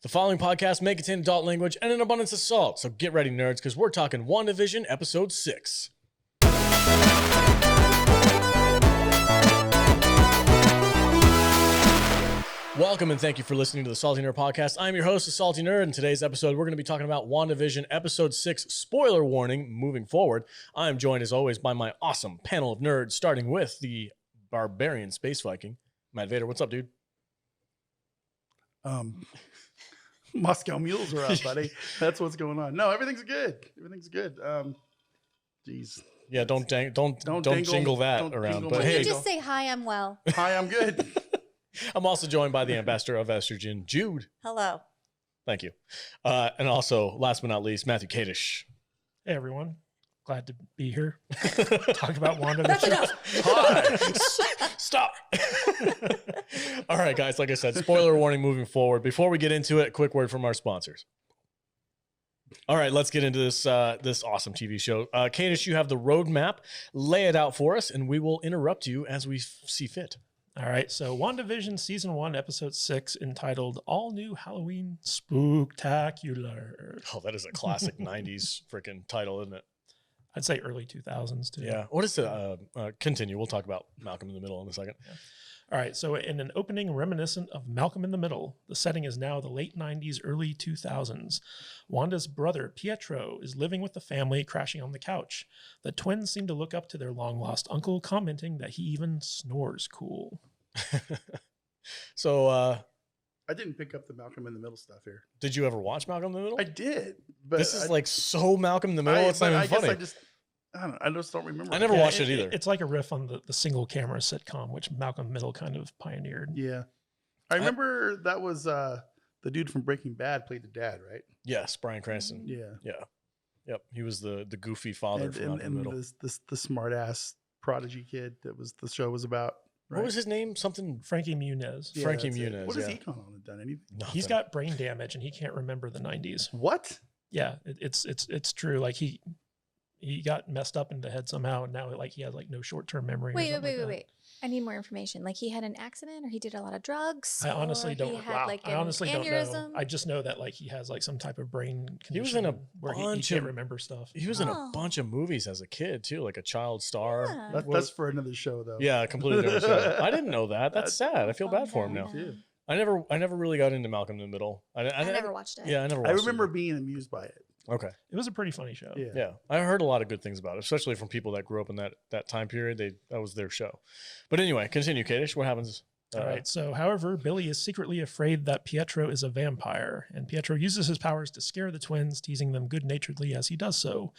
The following podcast may contain adult language and an abundance of salt, so get ready, nerds, because we're talking WandaVision Episode 6. Welcome and thank you for listening to the Salty Nerd Podcast. I'm your host, the Salty Nerd. In today's episode, we're going to be talking about WandaVision Episode 6, spoiler warning, moving forward. I am joined, as always, by my awesome panel of nerds, starting with the Barbarian Space Viking, Matt Vader. What's up, dude? Moscow mules are up, buddy. That's what's going on. No, everything's good. Everything's good. Geez. Yeah, don't jingle that around. But hey, just say hi. I'm well. Hi, I'm good. I'm also joined by the ambassador of estrogen, Jude. Hello. Thank you. And also, last but not least, Matthew Kadish. Hey, everyone. Glad to be here. Talk about WandaVision. That's enough. Stop. All right, guys. Like I said, spoiler warning moving forward. Before we get into it, a quick word from our sponsors. All right, let's get into this this awesome TV show. Kadish, you have the roadmap. Lay it out for us, and we will interrupt you as we see fit. All right, so WandaVision Season 1, Episode 6, entitled All New Halloween Spooktacular. Oh, that is a classic 90s freaking title, isn't it? I'd say early 2000s, too. Yeah. What is it? Continue. We'll talk about Malcolm in the Middle in a second. Yeah. All right, so in an opening reminiscent of Malcolm in the Middle, the setting is now the late 90s, early 2000s. Wanda's brother, Pietro, is living with the family, crashing on the couch. The twins seem to look up to their long-lost uncle, commenting that he even snores cool. So, I didn't pick up the Malcolm in the Middle stuff here. did you ever watch Malcolm in the Middle? I did, but This is like so Malcolm in the Middle. It's not even funny. I just don't remember. I never watched it either. It's like a riff on the single camera sitcom, which Malcolm in the Middle kind of pioneered. Yeah. I remember that was the dude from Breaking Bad played the dad, right? Yes, Bryan Cranston. Yeah. Yeah. Yep. He was the goofy father from Malcolm in the Middle. The smart ass prodigy kid that was the show was about. Right? What was his name? Something Frankie Muniz. Yeah, Frankie that's it. Muniz. What has he gone on and done? Anything? Nothing. He's got brain damage and he can't remember the 90s. What? Yeah, it's true. Like he got messed up in the head somehow, and now like he has like no short-term memory. Wait. I need more information. Like he had an accident, or he did a lot of drugs. I honestly don't. He had like I honestly don't know. aneurysm. I just know that like he has like some type of brain condition. He was in a where he bunch can't of- remember stuff. He was in a bunch of movies as a kid too, like a child star. Yeah. That's for another show, though. Yeah, completely different show. I didn't know that. That's sad. I feel bad for him now. Yeah. I never really got into Malcolm in the Middle. I never watched it. Yeah, I never I watched it. remember being amused by it. Okay. It was a pretty funny show. Yeah. Yeah, I heard a lot of good things about it, especially from people that grew up in that time period. That was their show. But anyway, continue, Kadish. What happens? All right. So, however, Billy is secretly afraid that Pietro is a vampire, and Pietro uses his powers to scare the twins, teasing them good-naturedly as he does so.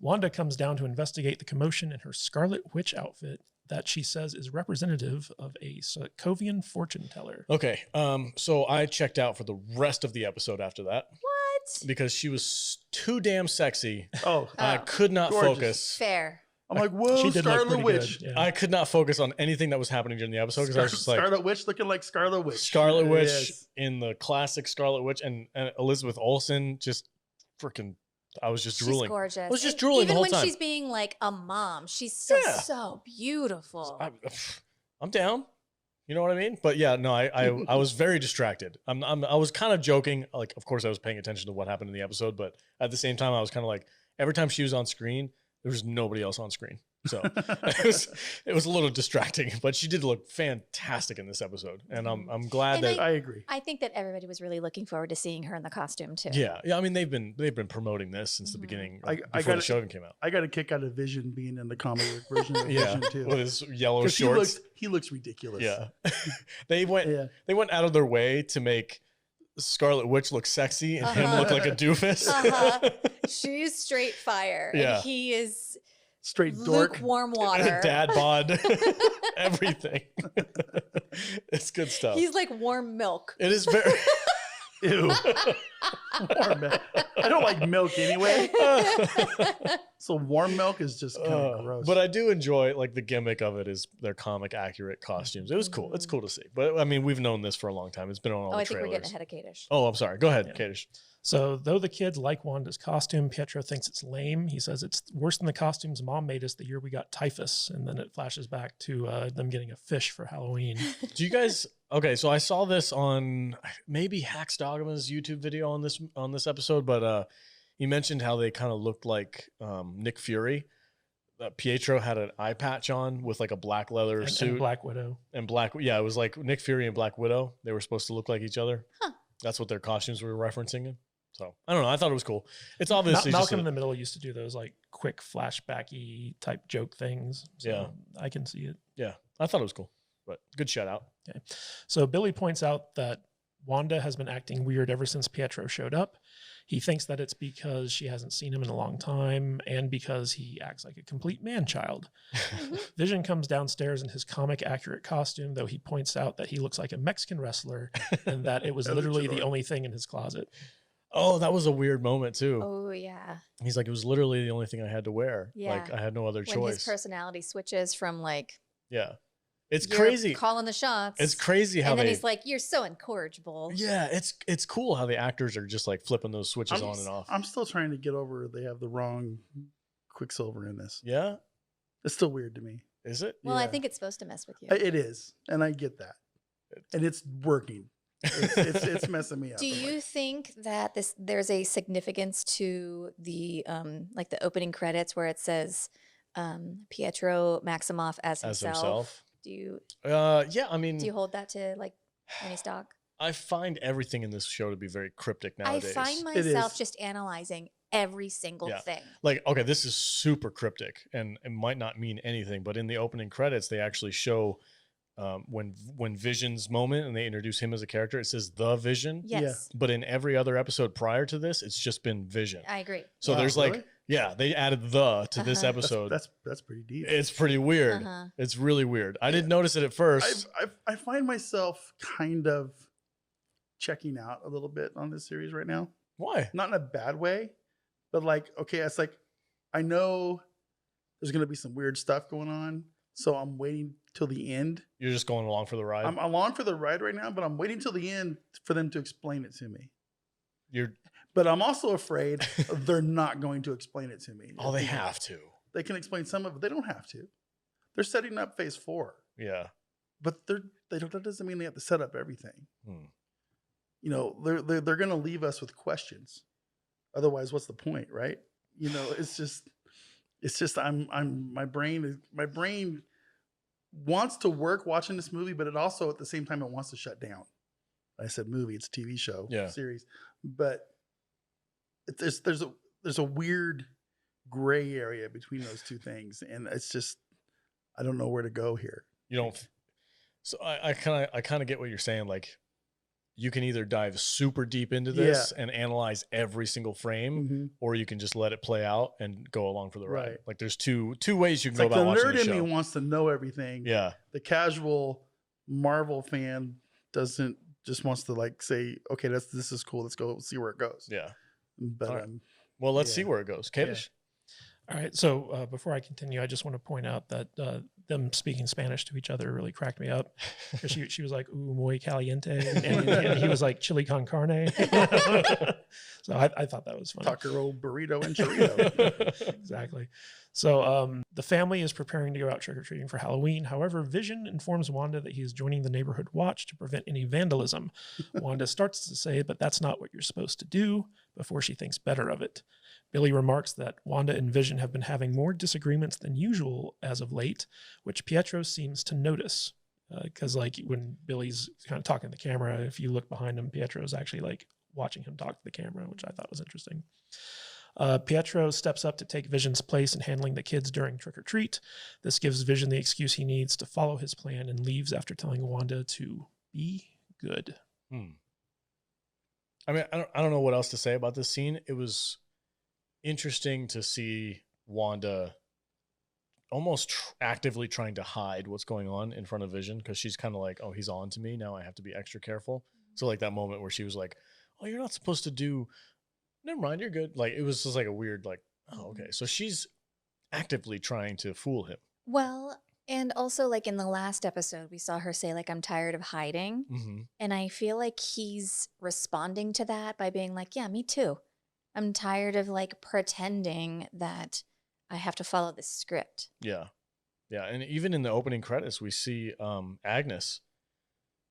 Wanda comes down to investigate the commotion in her Scarlet Witch outfit that she says is representative of a Sokovian fortune teller. Okay. So I checked out for the rest of the episode after that What? because she was too damn sexy. Oh, I could not gorgeous. focus. Fair. I'm like, whoa, She did look Scarlet pretty Witch. good. Yeah. I could not focus on anything that was happening during the episode because I was just like, Scarlet Witch looking like Scarlet Witch. Scarlet Witch Yes. in the classic Scarlet Witch and Elizabeth Olsen just freaking. I was just drooling. She's gorgeous. I was just And drooling the even whole when time. she's being like a mom, she's still Yeah. so beautiful. I'm down. You know what I mean? But yeah, no, I was very distracted. I was kind of joking. Like, of course, I was paying attention to what happened in the episode, but at the same time, I was kind of like, every time she was on screen, there was nobody else on screen. So it was a little distracting, but she did look fantastic in this episode, and I'm glad And that. I agree. I think that everybody was really looking forward to seeing her in the costume too. Yeah. I mean, they've been promoting this since the Mhm. beginning, I before the gotta- show even came out. I got a kick out of Vision being in the comic book version of Yeah, Vision too. with his yellow 'Cause shorts. he looks ridiculous. Yeah, they went out of their way to make Scarlet Witch look sexy and him look like a doofus. She's straight fire. Yeah. And he is Straight dork. lukewarm water. Dad bod, everything. It's good stuff. He's like warm milk. It is very. Ew. Warm milk. I don't like milk anyway. So warm milk is just kind of gross. But I do enjoy like the gimmick of it is their comic accurate costumes. It was cool. It's cool to see. But I mean, we've known this for a long time. It's been on all Oh, the I think trailers. we're getting ahead of Kadish. Oh, I'm sorry. Go ahead, Yeah. Kadish. So, though the kids like Wanda's costume, Pietro thinks it's lame. He says it's worse than the costumes Mom made us the year we got typhus. And then it flashes back to them getting a fish for Halloween. Do you guys Okay, so I saw this on maybe Hax Dogma's YouTube video on this episode, but he mentioned how they kind of looked like Nick Fury. Pietro had an eye patch on with like a black leather suit. And Black Widow. Yeah, it was like Nick Fury and Black Widow. They were supposed to look like each other. Huh. That's what their costumes were referencing. So I don't know. I thought it was cool. It's obviously Malcolm in the Middle used to do those like quick flashbacky type joke things. So yeah, I can see it. Yeah, I thought it was cool. But good shout out. Okay. So Billy points out that Wanda has been acting weird ever since Pietro showed up. He thinks that it's because she hasn't seen him in a long time and because he acts like a complete man-child. Vision comes downstairs in his comic accurate costume, though he points out that he looks like a Mexican wrestler and that it was literally the only thing in his closet. Oh, that was a weird moment too. Oh yeah. He's like, it was literally the only thing I had to wear. Yeah. Like I had no other When choice. his personality switches from like, yeah. It's you're crazy. calling the shots. It's crazy how and then they. he's like, "You're so incorrigible." Yeah, it's cool how the actors are just like flipping those switches on and off. I'm still trying to get over they have the wrong Quicksilver in this. Yeah, It's still weird to me. is it? Well, I Yeah. think it's supposed to mess with you. It is, and I get that, and it's working. It's messing me up. Do I'm you like, think that there's a significance to the like the opening credits where it says Pietro Maximoff as himself? Do you Yeah, I mean, do you hold that to like any stock? I find everything in this show to be very cryptic nowadays. I find It myself is. just analyzing every single Yeah. thing. Like, okay, this is super cryptic and it might not mean anything, but in the opening credits, they actually show when Vision's moment and they introduce him as a character, it says the Vision. Yes, But in every other episode prior to this, it's just been Vision. I agree. So Wow, there's like, really? yeah, they added the to this Uh-huh. episode. that's pretty deep. It's pretty weird. Uh-huh. It's really weird. I didn't notice it at first. I find myself kind of checking out a little bit on this series right now. Why? Not in a bad way, but like, okay, it's like I know there's gonna be some weird stuff going on, so I'm waiting till the end. You're just going along for the ride. I'm along for the ride right now, but I'm waiting till the end for them to explain it to me. You're. But I'm also afraid they're not going to explain it to me. Oh, they have to. They can explain some of it. They don't have to. They're setting up phase 4, Yeah. but that doesn't mean they have to set up everything. Hmm. You know, they're going to leave us with questions. Otherwise, what's the point, right? You know, it's just my brain wants to work watching this movie, but it also at the same time it wants to shut down. I said movie, it's a TV show, series, but there's a weird gray area between those two things, and it's just I don't know where to go here. You don't. So I kind of get what you're saying. Like, you can either dive super deep into this and analyze every single frame, or you can just let it play out and go along for the ride. Right. Like, there's two ways you can It's go like about the watching nerd the in show. me wants to know everything. Yeah. The casual Marvel fan just wants to like say, okay, this is cool. Let's go see where it goes. Yeah. But All right. Well, let's yeah. see where it goes. Kadish? All right. So before I continue, I just want to point out that them speaking Spanish to each other really cracked me up. Because she was like, "Ooh, muy caliente," and he was like, "Chili con carne." So I thought that was funny. taco, burrito, and chorito. Exactly. So the family is preparing to go out trick-or-treating for Halloween. However, Vision informs Wanda that he is joining the neighborhood watch to prevent any vandalism. Wanda starts to say, but that's not what you're supposed to do, before she thinks better of it. Billy remarks that Wanda and Vision have been having more disagreements than usual as of late, which Pietro seems to notice. Because like when Billy's kind of talking to the camera, if you look behind him, Pietro's actually like watching him talk to the camera, which I thought was interesting. Pietro steps up to take Vision's place in handling the kids during trick-or-treat. This gives Vision the excuse he needs to follow his plan and leaves after telling Wanda to be good. I mean, I don't know what else to say about this scene. It was interesting to see Wanda almost actively trying to hide what's going on in front of Vision, because she's kind of like, oh, he's on to me. Now I have to be extra careful. So like that moment where she was like, oh, you're not supposed to do, never mind, you're good. Like it was just like a weird, like, oh, okay. So she's actively trying to fool him. Well, and also like in the last episode, we saw her say like, "I'm tired of hiding." Mm-hmm. And I feel like he's responding to that by being like, "Yeah, me too. I'm tired of like pretending that I have to follow this script." Yeah. Yeah. And even in the opening credits, we see Agnes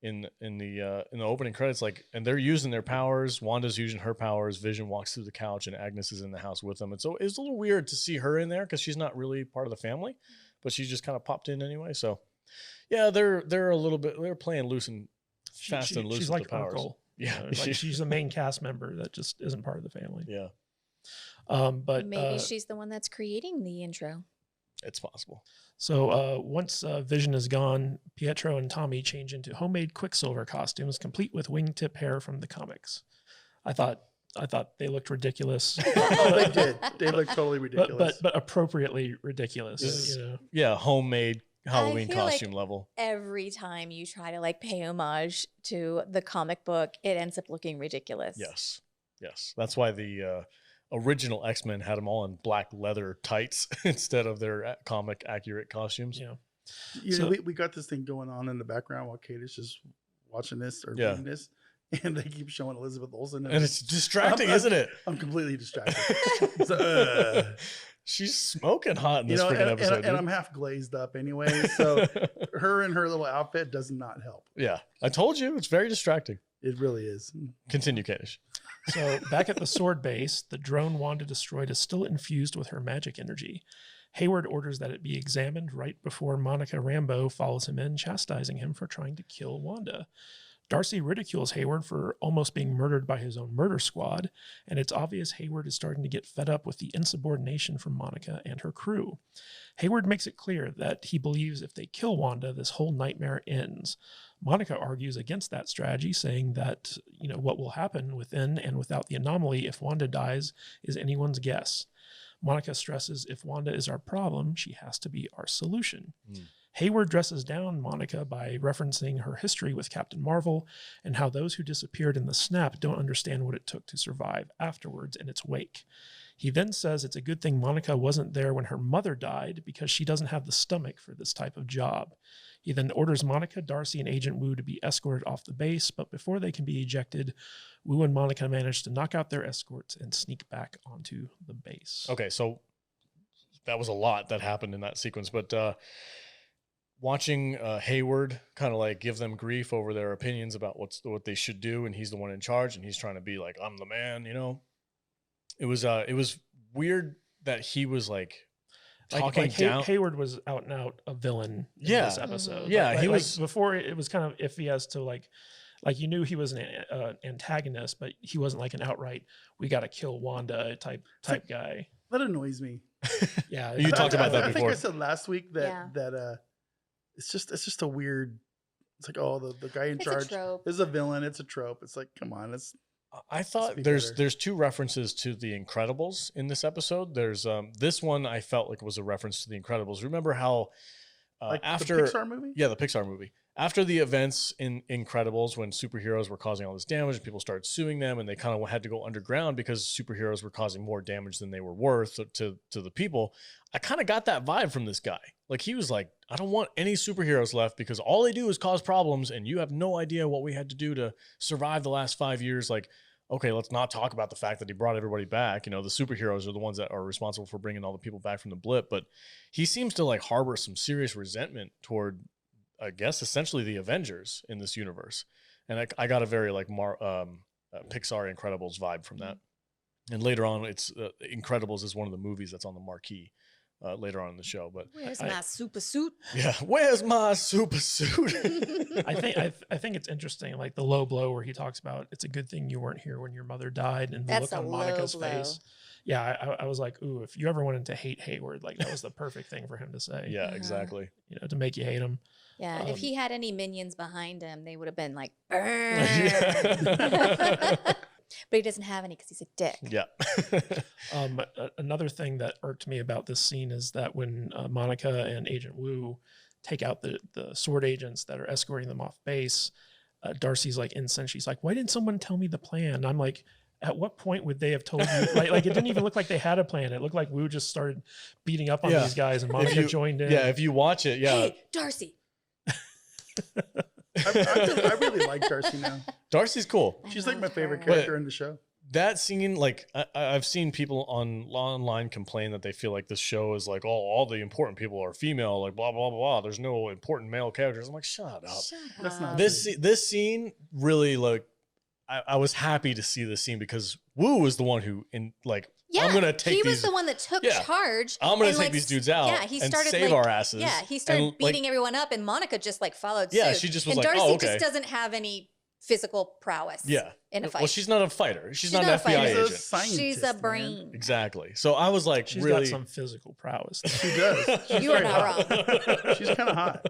in the opening credits, like, and they're using their powers. Wanda's using her powers. Vision walks through the couch, and Agnes is in the house with them. And so it's a little weird to see her in there because she's not really part of the family, but she just kind of popped in anyway. So yeah, they're a little bit, they're playing loose and fast and loose she's with like the powers. Urkel. Yeah, Like she's a main cast member that just isn't part of the family. Yeah. But maybe she's the one that's creating the intro. It's possible. So once Vision is gone, Pietro and Tommy change into homemade Quicksilver costumes, complete with wingtip hair from the comics. I thought they looked ridiculous. Oh, they did. They looked totally ridiculous. but appropriately ridiculous. Yeah, homemade Halloween feel costume like level. Every time you try to like pay homage to the comic book, it ends up looking ridiculous. Yes. That's why the original X-Men had them all in black leather tights instead of their comic accurate costumes. Yeah. You know, we got this thing going on in the background while Kate is just watching this or reading this, and they keep showing Elizabeth Olsen. And it's distracting, isn't it? I'm completely distracted. So, she's smoking hot in this freaking episode. And I'm half glazed up anyway, so her and her little outfit does not help. Yeah, I told you, it's very distracting. It really is. Continue, Kadish. So back at the sword base, the drone Wanda destroyed is still infused with her magic energy. Hayward orders that it be examined right before Monica Rambeau follows him in, chastising him for trying to kill Wanda. Darcy ridicules Hayward for almost being murdered by his own murder squad, and it's obvious Hayward is starting to get fed up with the insubordination from Monica and her crew. Hayward makes it clear that he believes if they kill Wanda, this whole nightmare ends. Monica argues against that strategy, saying that, what will happen within and without the anomaly if Wanda dies is anyone's guess. Monica stresses if Wanda is our problem, she has to be our solution. Hayward dresses down Monica by referencing her history with Captain Marvel and how those who disappeared in the snap don't understand what it took to survive afterwards in its wake. He then says it's a good thing Monica wasn't there when her mother died because she doesn't have the stomach for this type of job. He then orders Monica, Darcy, and Agent Wu to be escorted off the base, but before they can be ejected, Wu and Monica manage to knock out their escorts and sneak back onto the base. Okay, so that was a lot that happened in that sequence, but watching Hayward kind of like give them grief over their opinions about what they should do, and he's the one in charge, and he's trying to be like, I'm the man, It was weird that he was like talking down. Hayward was out and out a villain in this episode. Yeah, he was before. It was kind of iffy as to like you knew he was an antagonist, but he wasn't like an outright "we got to kill Wanda" type guy. That annoys me. Yeah, you talked about that I before. think I said last week that it's just a weird. It's like, oh, the guy in charge is a villain. It's a trope. It's like, come on, I thought there's two references to the Incredibles in this episode. There's this one I felt like was a reference to the Incredibles. Remember how after the Pixar movie? Yeah, the Pixar movie. After the events in Incredibles, when superheroes were causing all this damage and people started suing them, and they kind of had to go underground because superheroes were causing more damage than they were worth to the people. I kind of got that vibe from this guy. Like, he was like, I don't want any superheroes left because all they do is cause problems, and you have no idea what we had to do to survive the last 5 years. Like, okay, let's not talk about the fact that he brought everybody back. The superheroes are the ones that are responsible for bringing all the people back from the blip. But he seems to like harbor some serious resentment toward, I guess, essentially the Avengers in this universe. And I got a very like Pixar Incredibles vibe from that. And later on, it's Incredibles is one of the movies that's on the marquee later on in the show. But where's my super suit? Yeah, where's my super suit? I think it's interesting, like the low blow where he talks about it's a good thing you weren't here when your mother died, and the look on Monica's face. Yeah, I was like, ooh, if you ever wanted to hate Hayward, like that was the perfect thing for him to say. Yeah, exactly. To make you hate him. Yeah, if he had any minions behind him, they would have been like, burn. But he doesn't have any because he's a dick. Yeah. Another thing that irked me about this scene is that when Monica and Agent Wu take out the sword agents that are escorting them off base, Darcy's like incensed. She's like, why didn't someone tell me the plan? I'm like, at what point would they have told you? Like it didn't even look like they had a plan. It looked like Wu just started beating up on these guys, and Monica joined in. Yeah, if you watch it, Hey, Darcy. I really like Darcy now. Darcy's cool. She's like my favorite character in the show. that scene, like I've seen people online complain that they feel like this show is like, oh, all the important people are female, like blah blah blah. There's no important male characters. I'm like, shut up. That's not This scene really, like, I was happy to see this scene because Wu was the one who I'm gonna take he these. was the one that took charge. I'm gonna and, take these dudes out. Yeah, he started and save our asses. Yeah, he started beating everyone up, and Monica just like followed suit. Yeah, she just was and like, Darcy oh, okay. just doesn't have any physical prowess. Yeah, in a fight. Well, she's not a fighter. She's not an FBI agent. She's a brain. Man. Exactly. So I was like, She's really, got some physical prowess. She does. You are not wrong. She's kind of hot.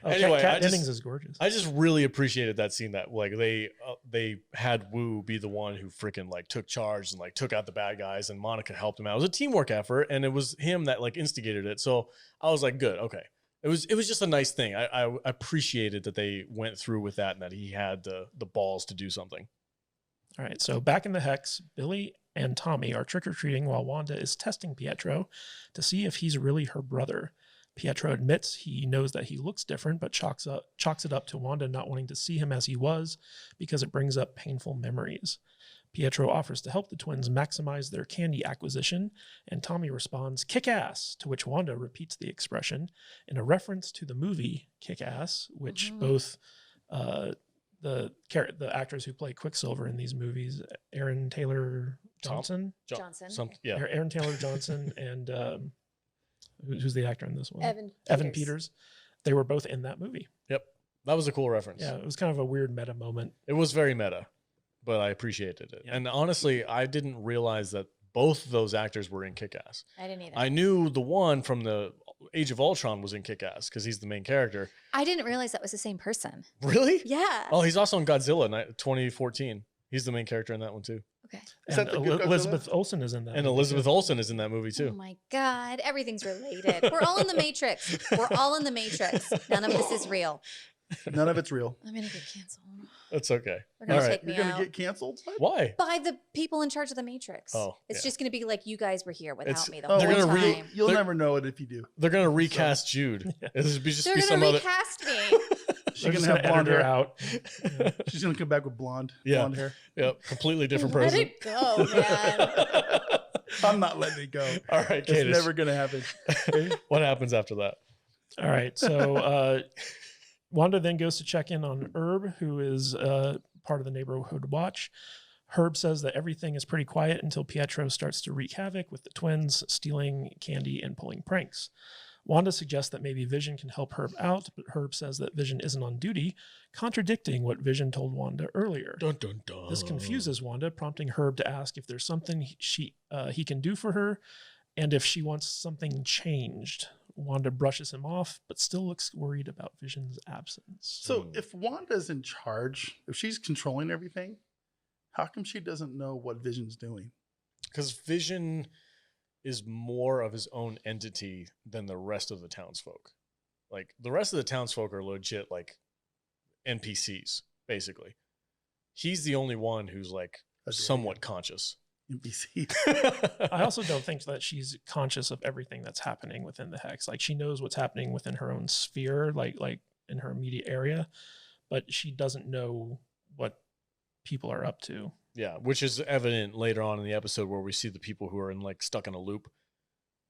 Oh, anyway, Kat Dennings is gorgeous. I just really appreciated that scene that like they had Wu be the one who freaking like took charge and like took out the bad guys, and Monica helped him out. It was a teamwork effort, and it was him that like instigated it. So I was like, good, okay. It was just a nice thing. I appreciated that they went through with that and that he had the balls to do something. All right, so back in the Hex, Billy and Tommy are trick-or-treating while Wanda is testing Pietro to see if he's really her brother. Pietro admits he knows that he looks different, but chalks it up to Wanda not wanting to see him as he was because it brings up painful memories. Pietro offers to help the twins maximize their candy acquisition, and Tommy responds, "Kick ass," to which Wanda repeats the expression in a reference to the movie Kick Ass, which both the actors who play Quicksilver in these movies, Aaron Taylor Johnson, Aaron Taylor Johnson, and who's the actor in this one? Evan Peters. They were both in that movie. Yep, that was a cool reference. Yeah, it was kind of a weird meta moment. It was very meta, but I appreciated it. Yeah. And honestly, I didn't realize that both of those actors were in Kick-Ass. I didn't either. I knew the one from the Age of Ultron was in Kick-Ass because he's the main character. I didn't realize that was the same person. Really? Yeah. Oh, he's also in Godzilla 2014. He's the main character in that one too. Okay. And Elizabeth Olsen is in that. And Elizabeth Olsen is in that movie too. Oh my God. Everything's related. We're all in the Matrix. We're all in the Matrix. None of this is real. None of it's real. I'm going to get canceled. That's okay. They're going to take me You're going out. to get canceled? Why? By the people in charge of the Matrix. Oh, it's just going to be like you guys were here without me the Oh, whole they're gonna time. You'll never know it if you do. They're going to recast Jude. It'll be just They're be going some to other. recast me. She's going to have blonde hair out. She's going to come back with blonde hair. Yep, completely different Let person. it go, man. I'm not letting it go. All right, It's Cadis. never going to happen. What happens after that? All right, so Wanda then goes to check in on Herb, who is part of the neighborhood watch. Herb says that everything is pretty quiet until Pietro starts to wreak havoc with the twins, stealing candy and pulling pranks. Wanda suggests that maybe Vision can help Herb out, but Herb says that Vision isn't on duty, contradicting what Vision told Wanda earlier. Dun, dun, dun. This confuses Wanda, prompting Herb to ask if there's something he can do for her, and if she wants something changed. Wanda brushes him off, but still looks worried about Vision's absence. So if Wanda's in charge, if she's controlling everything, how come she doesn't know what Vision's doing? Because Vision is more of his own entity than the rest of the townsfolk. Like the rest of the townsfolk are legit like NPCs, basically. He's the only one who's like somewhat conscious. NPC. I also don't think that she's conscious of everything that's happening within the Hex. Like she knows what's happening within her own sphere, like in her immediate area, but she doesn't know what people are up to. Yeah, which is evident later on in the episode where we see the people who are in like stuck in a loop.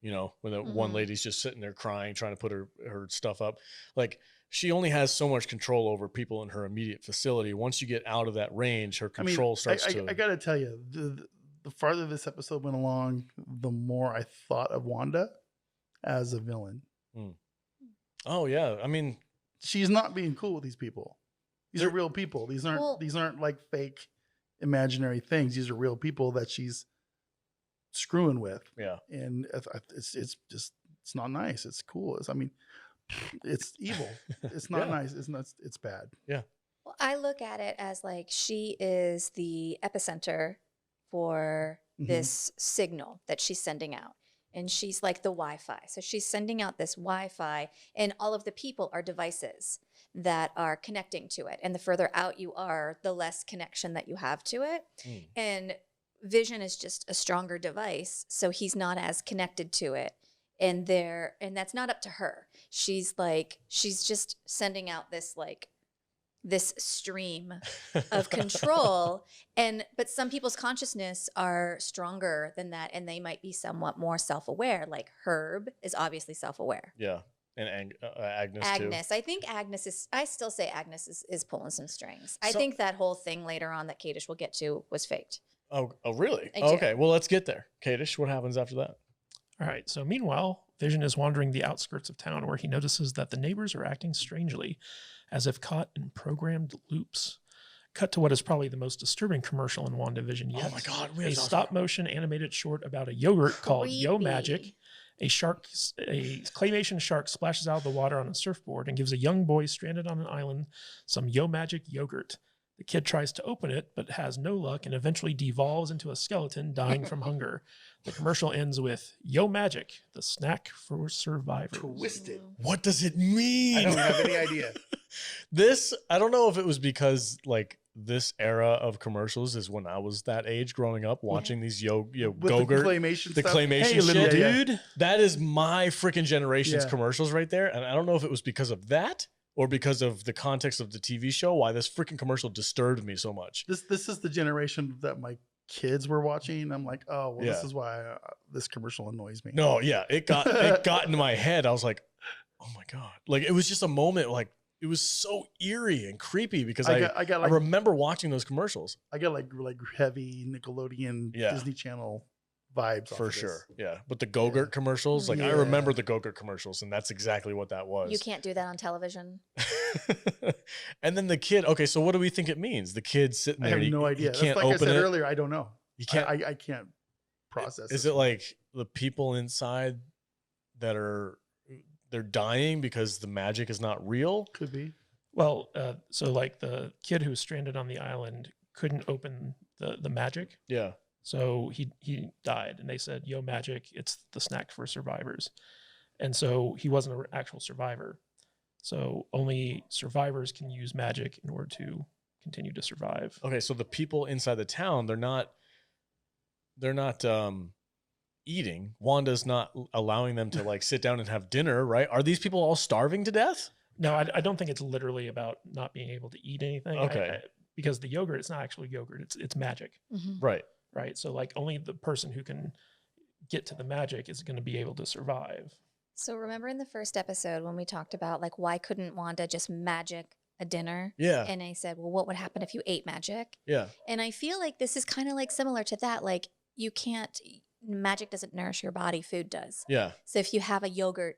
You know, when the one lady's just sitting there crying, trying to put her stuff up. Like she only has so much control over people in her immediate facility. Once you get out of that range, her control starts to. I got to tell you, the farther this episode went along, the more I thought of Wanda as a villain. Oh yeah, I mean, she's not being cool with these people. These are real people. These aren't like fake imaginary things. These are real people that she's screwing with. Yeah, and it's not nice. It's cool. It's evil. It's not nice. It's bad. Yeah. Well, I look at it as like she is the epicenter for this signal that she's sending out. And she's like the Wi-Fi. So she's sending out this Wi-Fi, and all of the people are devices that are connecting to it. And the further out you are, the less connection that you have to it. And Vision is just a stronger device, so he's not as connected to it. And that's not up to her. She's just sending out this like this stream of control. But some people's consciousness are stronger than that, and they might be somewhat more self-aware. Like Herb is obviously self-aware. Yeah. And Agnes too. Agnes. I think Agnes is, I still say Agnes is pulling some strings. I So- think that whole thing later on that Kadish will get to was faked. Oh, really? I Oh, do. okay. Well, let's get there. Kadish, what happens after that? All right. So meanwhile, Vision is wandering the outskirts of town where he notices that the neighbors are acting strangely, as if caught in programmed loops. Cut to what is probably the most disturbing commercial in WandaVision yet. Oh my God. A stop motion animated short about a yogurt called Yo Creepy. Magic. A claymation shark splashes out of the water on a surfboard and gives a young boy stranded on an island some Yo Magic yogurt. The kid tries to open it, but has no luck and eventually devolves into a skeleton dying from hunger. The commercial ends with Yo Magic, the snack for survivors. Twisted. What does it mean? I don't have any idea. This, I don't know if it was because like this era of commercials is when I was that age growing up watching these With the Go-Gurt, claymation the stuff. claymation Hey, little shit. Yeah, yeah. dude. That is my freaking generation's Yeah. commercials right there. And I don't know if it was because of that or because of the context of the TV show, why this freaking commercial disturbed me so much. This is the generation that my kids were watching. I'm like, oh, well, Yeah. this is why this commercial annoys me. No, yeah, it got into my head. I was like, oh my God. Like it was just a moment, like it was so eerie and creepy because I got like remember watching those commercials. I got like heavy Nickelodeon Yeah. Disney Channel vibes off For of this. sure. Yeah. But the Go-Gurt commercials, like I Yeah. remember the Go-Gurt commercials, and that's exactly what that was. You can't do that on television. And then the kid, okay, so what do we think it means? The kid sitting I there. have no he idea. That's can't like I open said it. earlier. I don't know. You can't. I can't process. Is this it one. like the people inside that they're dying because the magic is not real? Could be. Well, so like the kid who was stranded on the island couldn't open the magic. Yeah. So he died, and they said, "Yo, magic! It's the snack for survivors." And so he wasn't an actual survivor. So only survivors can use magic in order to continue to survive. Okay, so the people inside the town, they're not eating. Wanda's not allowing them to like sit down and have dinner, right? Are these people all starving to death? No, I don't think it's literally about not being able to eat anything. Okay. Because the yogurt, it's not actually yogurt; it's magic, Mhm. Right. right? So like only the person who can get to the magic is going to be able to survive. So remember in the first episode when we talked about like why couldn't Wanda just magic a dinner? Yeah. And I said, well, what would happen if you ate magic? Yeah. And I feel like this is kind of like similar to that. Like you can't, magic doesn't nourish your body, food does. Yeah. So if you have a yogurt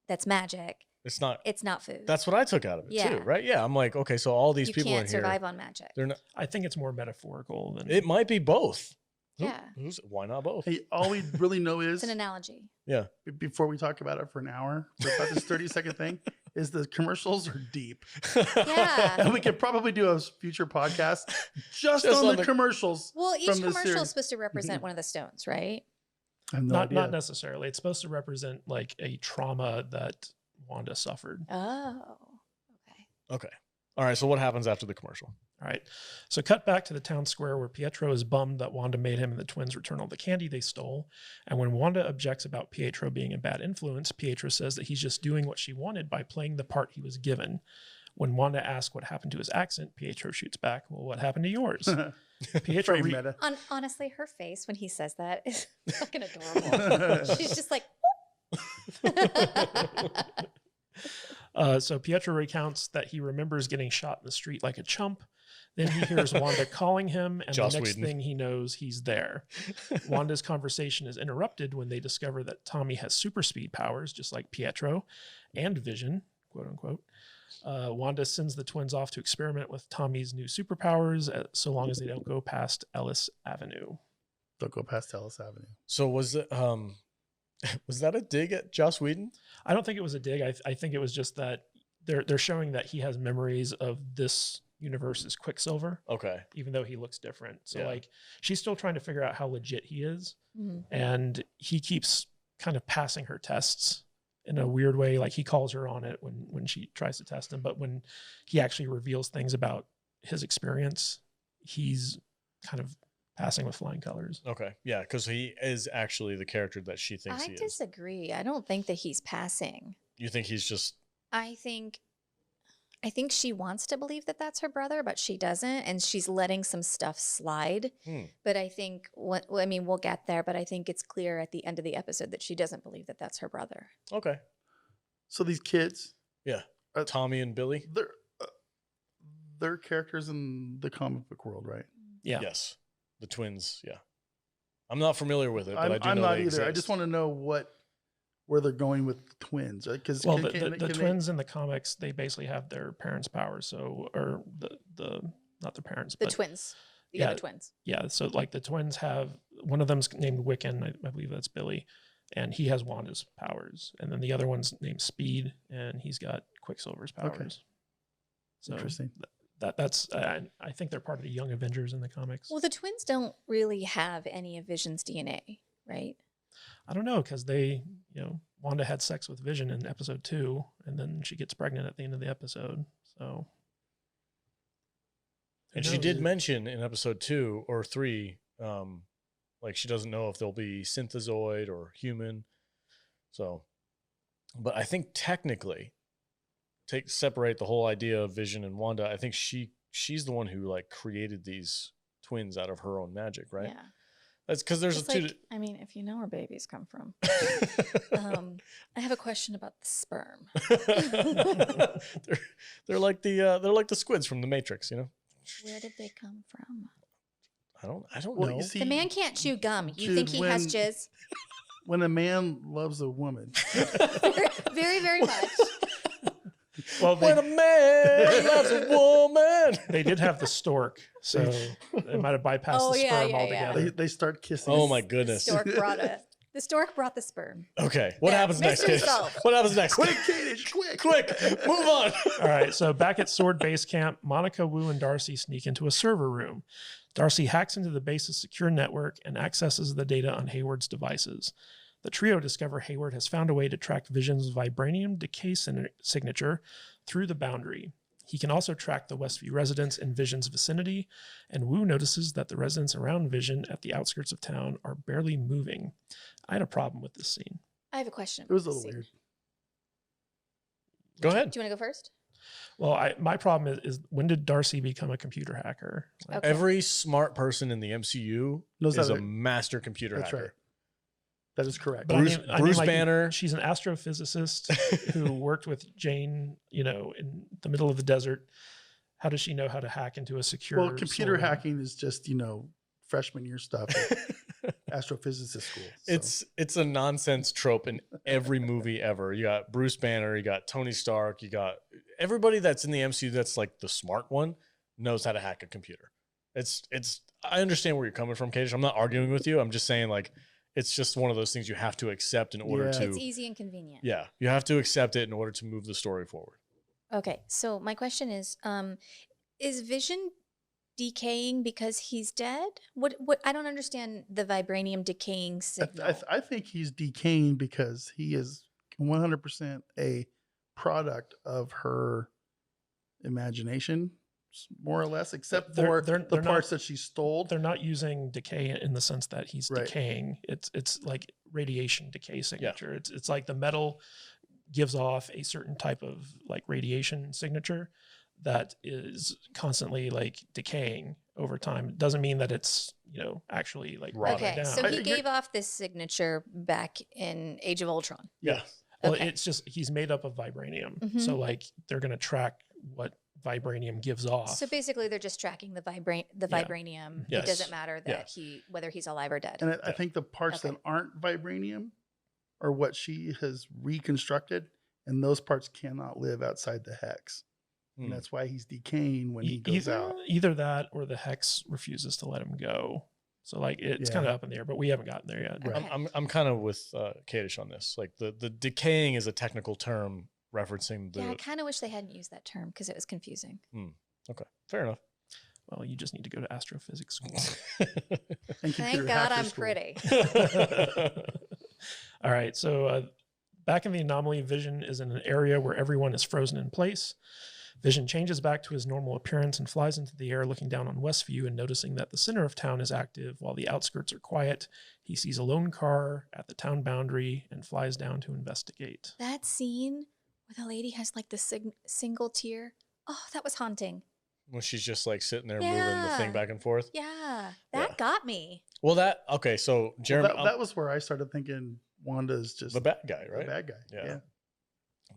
that's magic, It's not. it's not food. That's what I took out of it Yeah. too, right? Yeah. I'm like, okay, so all these you people in can't here, survive on magic. they're not. I think it's more metaphorical than It might be both. Yeah. Why not both? Hey, all we really know is It's an analogy. Yeah. before we talk about it for an hour, about this 30-second thing, is the commercials are deep. Yeah. And we could probably do a future podcast just Just on on the the- commercials. Well, each from the commercial series. is supposed to represent one of the stones, right? I have no idea. not necessarily. It's supposed to represent like a trauma that Wanda suffered. Oh, okay. Okay. All right. So what happens after the commercial? All right. So cut back to the town square where Pietro is bummed that Wanda made him and the twins return all the candy they stole. And when Wanda objects about Pietro being a bad influence, Pietro says that he's just doing what she wanted by playing the part he was given. When Wanda asks what happened to his accent, Pietro shoots back, well, what happened to yours? Pietro Very meta. Honestly, her face when he says that is fucking adorable. She's just like, So Pietro recounts that he remembers getting shot in the street like a chump. Then he hears Wanda calling him, and Joss the next Whedon. thing he knows, he's there. Wanda's conversation is interrupted when they discover that Tommy has super speed powers, just like Pietro, and Vision, quote unquote. Wanda sends the twins off to experiment with Tommy's new superpowers, so long as they don't go past Ellis Avenue. Don't go past Ellis Avenue. So was it was that a dig at Joss Whedon? I don't think it was a dig. I think it was just that they're showing that he has memories of this universe's Quicksilver, Okay. even though he looks different. So Yeah. like she's still trying to figure out how legit he is, mhm. and he keeps kind of passing her tests in a weird way. Like he calls her on it when she tries to test him, but when he actually reveals things about his experience, he's kind of passing with flying colors. Okay. Yeah, because he is actually the character that she thinks I he is. disagree. I don't think that he's passing. You think he's just I think I think she wants to believe that that's her brother, but she doesn't, and she's letting some stuff slide. But I think we'll get there, but I think it's clear at the end of the episode that she doesn't believe that that's her brother. Okay. So these kids, Yeah. Tommy and Billy. They're characters in the comic book world, right? Yeah. Yes. The twins. Yeah. I'm not familiar with it, but I do I'm know not they either. exist. I just want to know where they're going with the twins. Because the twins in the comics, they basically have their parents' powers. So, or the not their parents, The but twins. The other twins. Yeah. So like the twins have, one of them's named Wiccan. I believe that's Billy. And he has Wanda's powers. And then the other one's named Speed, and he's got Quicksilver's powers. Okay. So Interesting. That's I think they're part of the Young Avengers in the comics. Well, the twins don't really have any of Vision's DNA, right? I don't know, because Wanda had sex with Vision in episode 2, and then she gets pregnant at the end of the episode. So, and she did mention in episode 2 or 3, like she doesn't know if they'll be synthezoid or human. So, but I think technically, separate the whole idea of Vision and Wanda. I think she's the one who like created these twins out of her own magic, right? Yeah. That's because there's It's like, I mean, if you know where babies come from. I have a question about the sperm. they're like the squids from the Matrix, you know. Where did they come from? I don't know. You see, The man can't chew gum. You Jude, think he has jizz? when a man loves a woman, very, very, very much. Well, when a man loves a woman, they did have the stork, so they might have bypassed the sperm altogether. they start kissing. Oh my goodness! The stork brought the sperm. Okay, what happens next, mystery Kate? solved. What happens next? Quick, Kate, quick. Quick, move on. All right, so back at Sword Base Camp, Monica, Wu, and Darcy sneak into a server room. Darcy hacks into the base's secure network and accesses the data on Hayward's devices. The trio discover Hayward has found a way to track Vision's vibranium decay signature through the boundary. He can also track the Westview residents in Vision's vicinity, and Wu notices that the residents around Vision at the outskirts of town are barely moving. I had a problem with this scene. I have a question. It was a little weird. Go ahead. Do you want to go first? Well, my problem is when did Darcy become a computer hacker? Like, Okay. Every smart person in the MCU Knows is how a to- master computer That's hacker. right. That is correct. But Bruce like, Banner. She's an astrophysicist who worked with Jane, in the middle of the desert. How does she know how to hack into a secure? Well, computer solar- hacking is just freshman year stuff at astrophysicist school. So. It's a nonsense trope in every movie ever. You got Bruce Banner, you got Tony Stark, you got everybody that's in the MCU that's like the smart one knows how to hack a computer. It's I understand where you're coming from, Kadish. I'm not arguing with you. I'm just saying like it's just one of those things you have to accept in order to. It's easy and convenient. Yeah, you have to accept it in order to move the story forward. Okay, so my question is Vision decaying because he's dead? What I don't understand the vibranium decaying signal. I think he's decaying because he is 100% a product of her imagination, more or less, except for the parts that she stole. They're not using decay in the sense that he's Right. decaying. It's like radiation decay signature. It's like the metal gives off a certain type of like radiation signature that is constantly like decaying over time. It doesn't mean that it's, actually like rotting Okay, down. so he gave off this signature back in Age of Ultron. Yeah. Well, Okay. it's just he's made up of vibranium. Mhm. So like they're going to track what vibranium gives off. So basically, they're just tracking the vibranium. Yes. It doesn't matter that Yeah. whether he's alive or dead. And I think the parts Okay. that aren't vibranium are what she has reconstructed, and those parts cannot live outside the hex. And that's why he's decaying when he goes out. Either that or the hex refuses to let him go. So like it's kind of up in the air, but we haven't gotten there yet. Okay. I'm kind of with Kadish on this. Like the decaying is a technical term referencing the. Yeah, I kind of wish they hadn't used that term because it was confusing. Okay, fair enough. Well, you just need to go to astrophysics school. And Thank computer God hacker I'm school. pretty. All right. So back in the anomaly, Vision is in an area where everyone is frozen in place. Vision changes back to his normal appearance and flies into the air, looking down on Westview and noticing that the center of town is active while the outskirts are quiet. He sees a lone car at the town boundary and flies down to investigate. That scene where the lady has like the single tear Oh, that was haunting. when she's just like sitting there moving the Yeah. thing back and forth. Yeah, that Yeah. got me. Well, okay. So Jeremy, Well, that was where I started thinking Wanda's just the bad guy, the right? bad guy. Yeah. Yeah.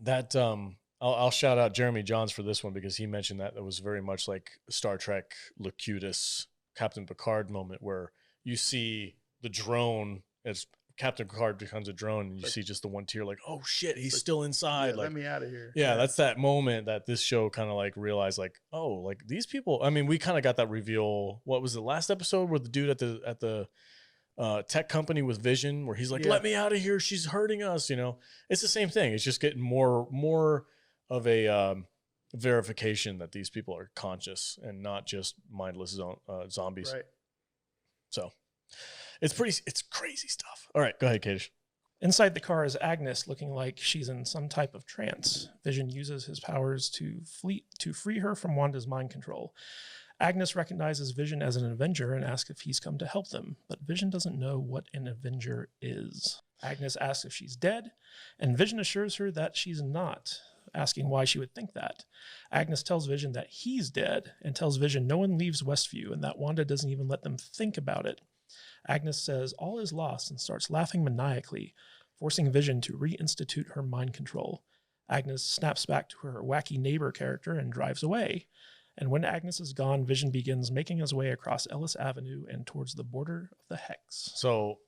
That I'll shout out Jeremy Johns for this one because he mentioned that it was very much like Star Trek Locutus Captain Picard moment where you see the drone as Captain Picard becomes a drone and you see just the one tear like, oh shit, he's like, still inside. Yeah, like, let me out of here. yeah, that's that moment that this show kind of like realized like, oh, like these people. I mean, we kind of got that reveal. What was the last episode where the dude at the tech company with Vision, where he's like, Yeah. let me out of here, she's hurting us. You know, it's the same thing. It's just getting more of a verification that these people are conscious and not just mindless zombies. Right. So it's crazy stuff. All right, go ahead, Kadish. Inside the car is Agnes, looking like she's in some type of trance. Vision uses his powers to free her from Wanda's mind control. Agnes recognizes Vision as an Avenger and asks if he's come to help them, but Vision doesn't know what an Avenger is. Agnes asks if she's dead, and Vision assures her that she's not, asking why she would think that. Agnes tells Vision that he's dead and tells Vision no one leaves Westview and that Wanda doesn't even let them think about it. Agnes says all is lost and starts laughing maniacally, forcing Vision to reinstitute her mind control. Agnes snaps back to her wacky neighbor character and drives away. And when Agnes is gone, Vision begins making his way across Ellis Avenue and towards the border of the Hex. So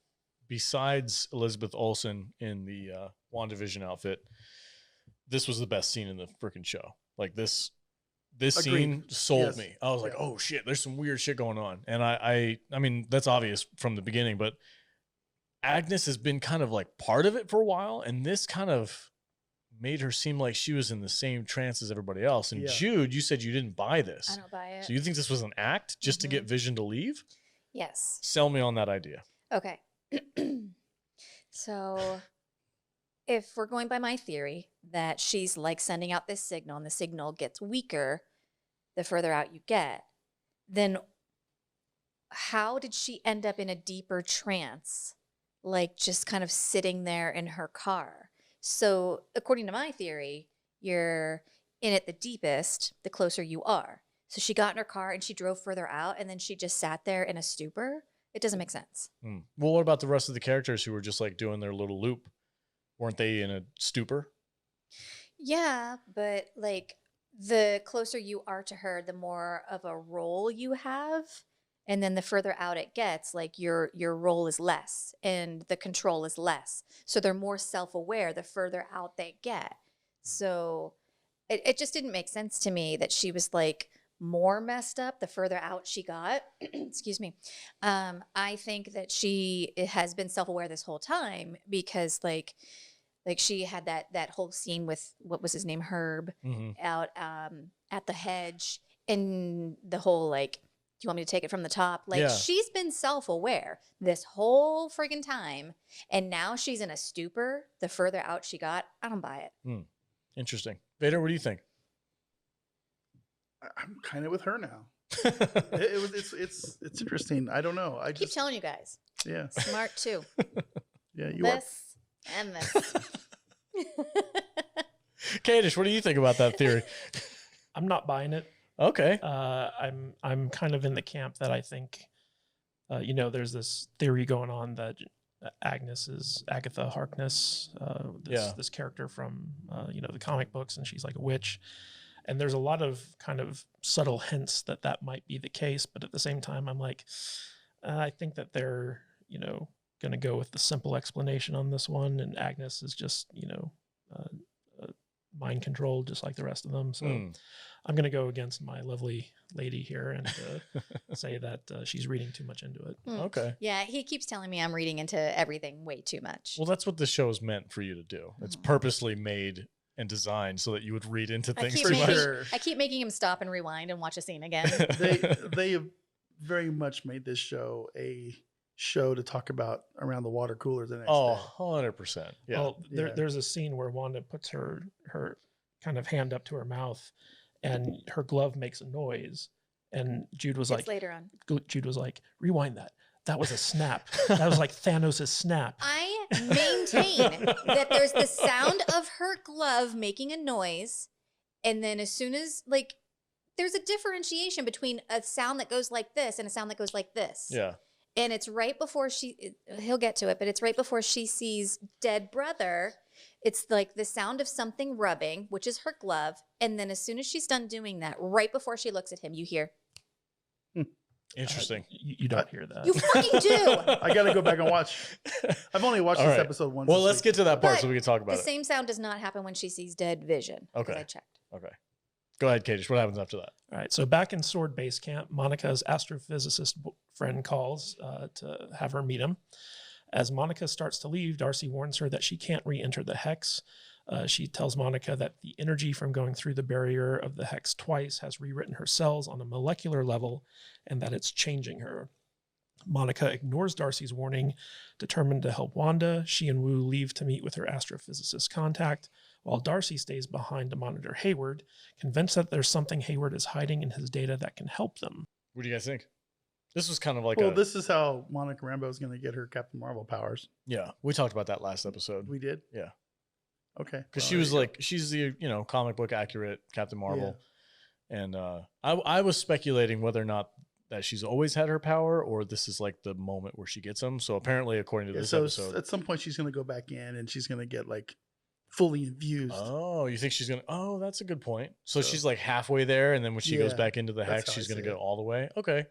besides Elizabeth Olsen in the WandaVision outfit, this was the best scene in the freaking show. Like this scene sold Yes. me. I was like, oh shit, there's some weird shit going on. And I mean, that's obvious from the beginning, but Agnes has been kind of like part of it for a while. And this kind of made her seem like she was in the same trance as everybody else. And Yeah. Jude, you said you didn't buy this. I don't buy it. So you think this was an act just to get Vision to leave? Yes. Sell me on that idea. Okay. So if we're going by my theory that she's like sending out this signal and the signal gets weaker the further out you get, then how did she end up in a deeper trance? Like just kind of sitting there in her car. So according to my theory, you're in it the deepest, the closer you are. So she got in her car and she drove further out and then she just sat there in a stupor. It doesn't make sense. Well, what about the rest of the characters who were just like doing their little loop? Weren't they in a stupor? Yeah, but like the closer you are to her, the more of a role you have. And then the further out it gets, like your role is less and the control is less. So they're more self-aware the further out they get. So it just didn't make sense to me that she was like more messed up the further out she got. Excuse me. I think that she has been self-aware this whole time because like she had that whole scene with, what was his name, Herb, out at the hedge, and the whole like, do you want me to take it from the top? Like, Yeah. she's been self-aware this whole friggin' time, and now she's in a stupor the further out she got. I don't buy it. Interesting. Vader, what do you think? I'm kind of with her now. It's interesting. I don't know. I Keep just telling you guys. yeah Smart too. yeah you are. This and this. Kadish, what do you think about that theory? I'm not buying it. Okay. I'm kind of in the camp that I think, there's this theory going on that Agnes is Agatha Harkness, this character from the comic books, and she's like a witch. And there's a lot of kind of subtle hints that might be the case, but at the same time, I'm like, I think that they're going to go with the simple explanation on this one, and Agnes is just mind controlled just like the rest of them. So I'm going to go against my lovely lady here and say that she's reading too much into it. Okay. Yeah, he keeps telling me I'm reading into everything way too much. Well, that's what this show is meant for you to do. It's purposely made and designed so that you would read into things too much. I keep making him stop and rewind and watch a scene again. They have very much made this show a show to talk about around the water cooler the next Oh, day. 100%. Yeah. Well, there's a scene where Wanda puts her kind of hand up to her mouth, and her glove makes a noise. And Jude was It's like, later on. Jude was like, rewind that. That was a snap. That was like Thanos' snap. I maintain that there's the sound of her glove making a noise, And then as soon as like there's a differentiation between a sound that goes like this and a sound that goes like this. Yeah. And it's right before he'll get to it, but it's right before she sees dead brother. It's like the sound of something rubbing, which is her glove. And then as soon as she's done doing that, right before she looks at him, you hear. Interesting. You don't hear that. You fucking do. I got to go back and watch. I've only watched All this right. episode once. Well, this let's week. get to that part But so we can talk about The it. same sound does not happen when she sees dead Vision. 'Cause Okay. I checked. Okay. Go ahead, Kadish. What happens after that? All right. So back in Sword Base Camp, Monica's astrophysicist friend calls to have her meet him. As Monica starts to leave, Darcy warns her that she can't re-enter the hex. She tells Monica that the energy from going through the barrier of the hex twice has rewritten her cells on a molecular level and that it's changing her. Monica ignores Darcy's warning. Determined to help Wanda, she and Wu leave to meet with her astrophysicist contact, while Darcy stays behind to monitor Hayward, convinced that there's something Hayward is hiding in his data that can help them. What do you guys think? This was kind of like Well, this is how Monica Rambeau is going to get her Captain Marvel powers. yeah, we talked about that last episode. We did? Yeah. Okay. Because Well, she there was you go. like, she's the, comic book accurate Captain Marvel. And I was speculating whether or not that she's always had her power or this is like the moment where she gets them. So apparently, according to Yeah, this so episode. at some point, she's going to go back in and she's going to get like fully infused. Oh, you think she's going to, oh, that's a good point. So So- she's like halfway there. And then when she goes Yeah, back into the that's hex, how she's I going to see go it. all the way. Okay,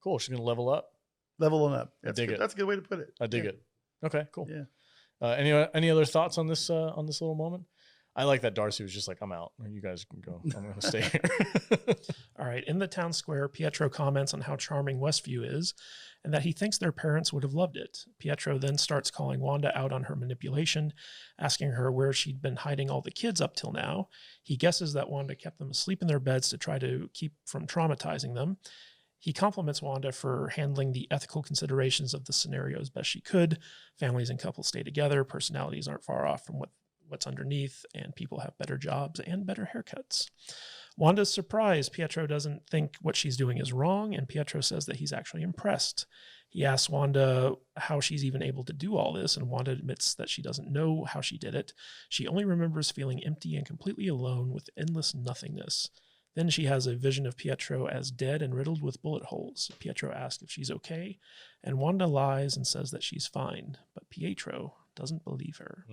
cool. She's going to level up. Leveling up. I dig good. it. That's a good way to put it. I dig Yeah. it. Okay, cool. Yeah. Any other thoughts on this little moment? I like that Darcy was just like, I'm out. You guys can go. I'm going to stay here. All right. In the town square, Pietro comments on how charming Westview is and that he thinks their parents would have loved it. Pietro then starts calling Wanda out on her manipulation, asking her where she'd been hiding all the kids up till now. He guesses that Wanda kept them asleep in their beds to try to keep from traumatizing them. He compliments Wanda for handling the ethical considerations of the scenario as best she could. Families and couples stay together. Personalities aren't far off from what's underneath, and people have better jobs and better haircuts. Wanda's surprised. Pietro doesn't think what she's doing is wrong, and Pietro says that he's actually impressed. He asks Wanda how she's even able to do all this, and Wanda admits that she doesn't know how she did it. She only remembers feeling empty and completely alone with endless nothingness. Then she has a vision of Pietro as dead and riddled with bullet holes. Pietro asks if she's okay, and Wanda lies and says that she's fine, but Pietro doesn't believe her.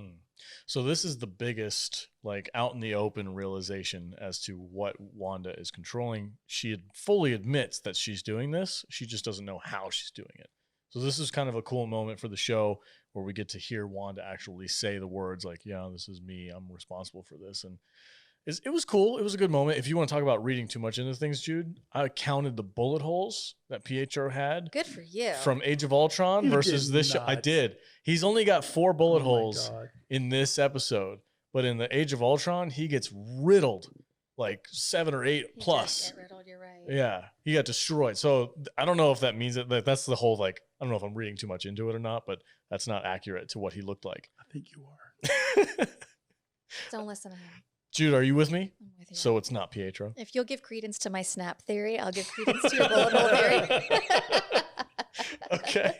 So this is the biggest, like, out in the open realization as to what Wanda is controlling. She fully admits that she's doing this. She just doesn't know how she's doing it. So this is kind of a cool moment for the show where we get to hear Wanda actually say the words like, yeah, this is me. I'm responsible for this. And it was cool. It was a good moment. If you want to talk about reading too much into things, Jude, I counted the bullet holes that Pietro had Good for you. from Age of Ultron You versus did this show. I not. did. He's only got 4 bullet Oh my holes God. in this episode, but in the Age of Ultron, he gets riddled like 7 or 8 He does plus. get riddled, you're right. Yeah, he got destroyed. So I don't know if that means that that's the whole, like, I don't know if I'm reading too much into it or not, but that's not accurate to what he looked like. I think you are. Don't listen to him. Jude, are you with me? I'm with you. So it's not Pietro. If you'll give credence to my snap theory, I'll give credence to your bullet hole theory. Okay.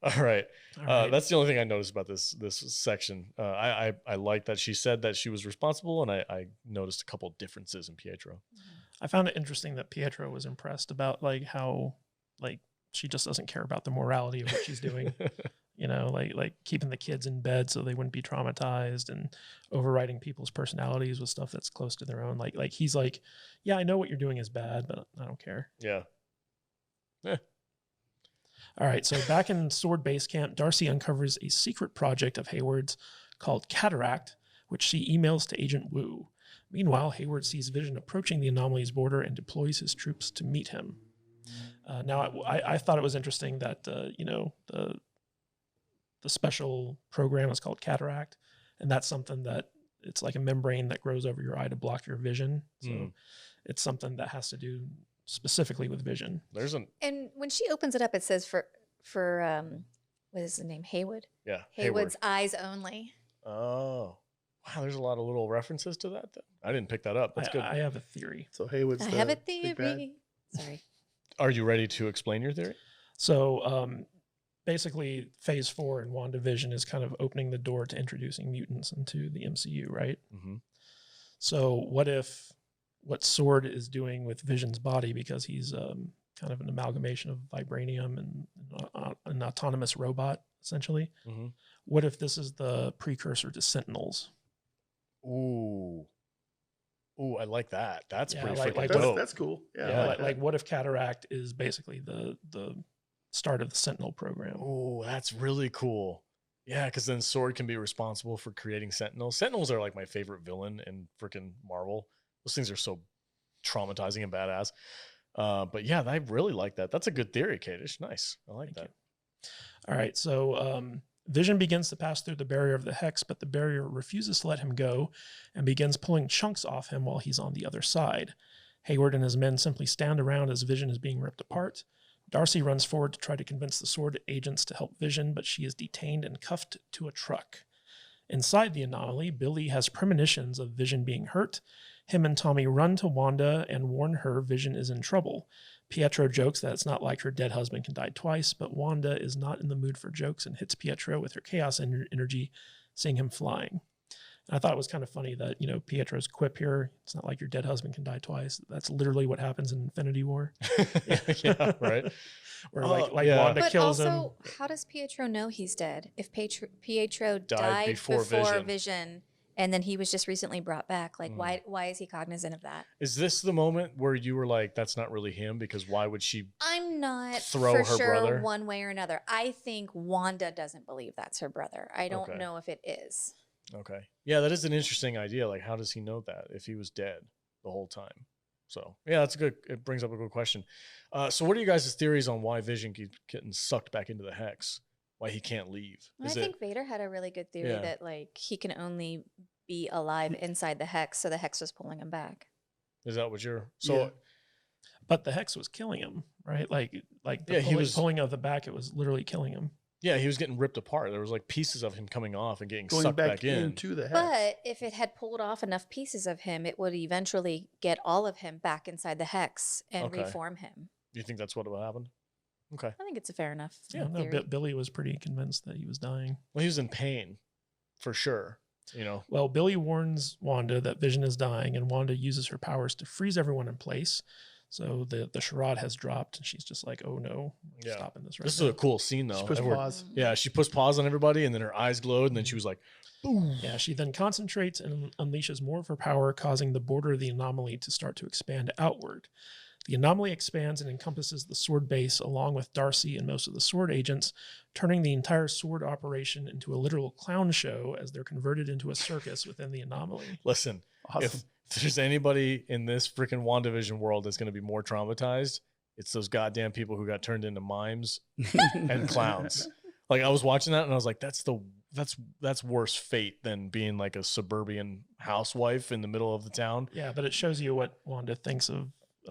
All right. All right. That's the only thing I noticed about this section. I like that she said that she was responsible, and I noticed a couple of differences in Pietro. I found it interesting that Pietro was impressed about like how like she just doesn't care about the morality of what she's doing. You know, like keeping the kids in bed so they wouldn't be traumatized and overriding people's personalities with stuff that's close to their own. Like he's like, yeah, I know what you're doing is bad, but I don't care. Yeah. All right, so back in Sword Base Camp, Darcy uncovers a secret project of Hayward's called Cataract, which she emails to Agent Wu. Meanwhile, Hayward sees Vision approaching the anomaly's border and deploys his troops to meet him. Now, I thought it was interesting that, the special program is called Cataract, and that's something that it's like a membrane that grows over your eye to block your vision. So it's something that has to do specifically with vision. There's an And when she opens it up, it says for what is the name? Haywood. yeah. Haywood's eyes only. Oh, wow. There's a lot of little references to that. Then. I didn't pick that up. That's good. I have a theory. So Haywood's I the have a big bad? theory. Sorry. Are you ready to explain your theory? So basically, Phase 4 in WandaVision is kind of opening the door to introducing mutants into the MCU, right? Mm-hmm. So what if what Sword is doing with Vision's body, because he's kind of an amalgamation of vibranium and an autonomous robot, essentially. Mm-hmm. What if this is the precursor to Sentinels? Ooh, I like that. That's Yeah, pretty like- freaking like dope. That's cool. Yeah. Yeah. Like what if Cataract is basically the start of the Sentinel program? Oh, that's really cool. Yeah, because then Sword can be responsible for creating Sentinels. Sentinels are like my favorite villain in freaking Marvel. Those things are so traumatizing and badass. But yeah, I really like that. That's a good theory, Kadish. Nice. I like that. All right, so Vision begins to pass through the barrier of the Hex, but the barrier refuses to let him go and begins pulling chunks off him while he's on the other side. Hayward and his men simply stand around as Vision is being ripped apart. Darcy runs forward to try to convince the Sword agents to help Vision, but she is detained and cuffed to a truck. Inside the anomaly, Billy has premonitions of Vision being hurt. Him and Tommy run to Wanda and warn her Vision is in trouble. Pietro jokes that it's not like her dead husband can die twice, but Wanda is not in the mood for jokes and hits Pietro with her chaos energy, seeing him flying. And I thought it was kind of funny that, Pietro's quip here, it's not like your dead husband can die twice. That's literally what happens in Infinity War. Yeah, right. Where like yeah. Wanda But kills him. also, how does Pietro know he's dead? If Pietro Died died before before Vision. Vision, and then he was just recently brought back, like Mm. why is he cognizant of that? Is this the moment where you were like, that's not really him? Because why would she? I'm not Throw for her sure brother? one way or another. I think Wanda doesn't believe that's her brother. I don't Okay. know if it is. Okay. Yeah, that is an interesting idea. Like, how does he know that if he was dead the whole time? So, yeah, that's a good, it brings up a good question. So what are you guys' theories on why Vision keeps getting sucked back into the Hex? Why he can't leave? I think Vader had a really good theory Yeah. that like he can only be alive inside the Hex, so the Hex was pulling him back. Is that what you're, so, Yeah. But the Hex was killing him, right? Like the Yeah, he was- pulling of the back, it was literally killing him. yeah, he was getting ripped apart. There was like pieces of him coming off and getting Going sucked back, back in. into the Hex. But if it had pulled off enough pieces of him, it would eventually get all of him back inside the Hex and Okay. reform him. Do you think that's what would happen? Okay. I think it's a fair enough I don't know, theory. Billy was pretty convinced that he was dying. Well, he was in pain for sure. Well, Billy warns Wanda that Vision is dying, and Wanda uses her powers to freeze everyone in place. So the charade has dropped, and she's just like, "Oh no, we're Yeah. stopping this right This now." is a cool scene though. She puts Everyone- pause. Yeah, she puts pause on everybody and then her eyes glowed and then she was like, boom. Yeah, she then concentrates and unleashes more of her power, causing the border of the anomaly to start to expand outward. The anomaly expands and encompasses the Sword base along with Darcy and most of the Sword agents, turning the entire Sword operation into a literal clown show as they're converted into a circus within the anomaly. Listen, Awesome. if there's anybody in this freaking WandaVision world that's going to be more traumatized, it's those goddamn people who got turned into mimes and clowns. Like I was watching that and I was like, that's worse fate than being like a suburban housewife in the middle of the town. Yeah, but it shows you what Wanda thinks of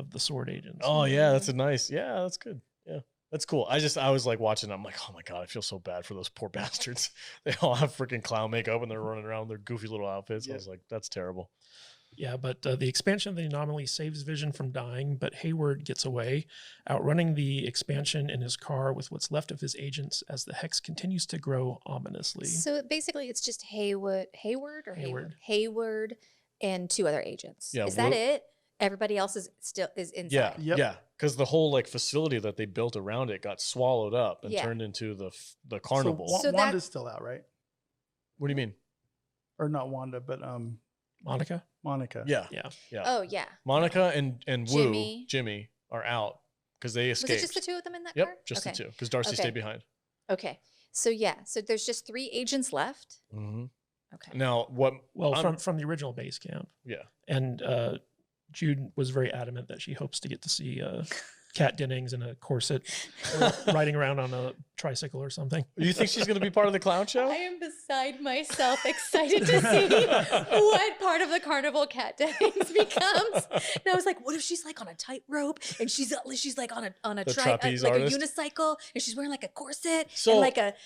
the Sword agents. Oh yeah, that's that's good. Yeah, that's cool. I was like watching it, I'm like, oh my God, I feel so bad for those poor bastards. They all have freaking clown makeup and they're running around in their goofy little outfits. I was like, that's terrible. Yeah, but the expansion of the anomaly saves Vision from dying, but Hayward gets away, outrunning the expansion in his car with what's left of his agents as the Hex continues to grow ominously. So basically, it's just Hayward and two other agents. Yeah, Is that it? Everybody else is inside. Yeah, Yep. yeah, because the whole like facility that they built around it got swallowed up and Yeah. turned into the carnival. So, So that- Wanda's still out, right? What do you mean? Or not Wanda, but Monica? Monica. Yeah, Yeah. yeah. Oh yeah. Monica and Jimmy. Jimmy are out because they Was escaped. it just the two of them in that Yep, car? just okay. the two because Darcy Okay. stayed behind. Okay. So yeah. So there's just 3 agents left. Mm-hmm. Okay. Now what? Well, I'm- from the original base camp. Yeah. And Jude was very adamant that she hopes to get to see Kat Dennings in a corset riding around on a tricycle or something. You think she's going to be part of the clown show? I am beside myself, excited to see what part of the carnival Kat Dennings becomes. And I was like, what if she's like on a tightrope and she's like on a The like trapeze a artist? unicycle and she's wearing like a corset So- and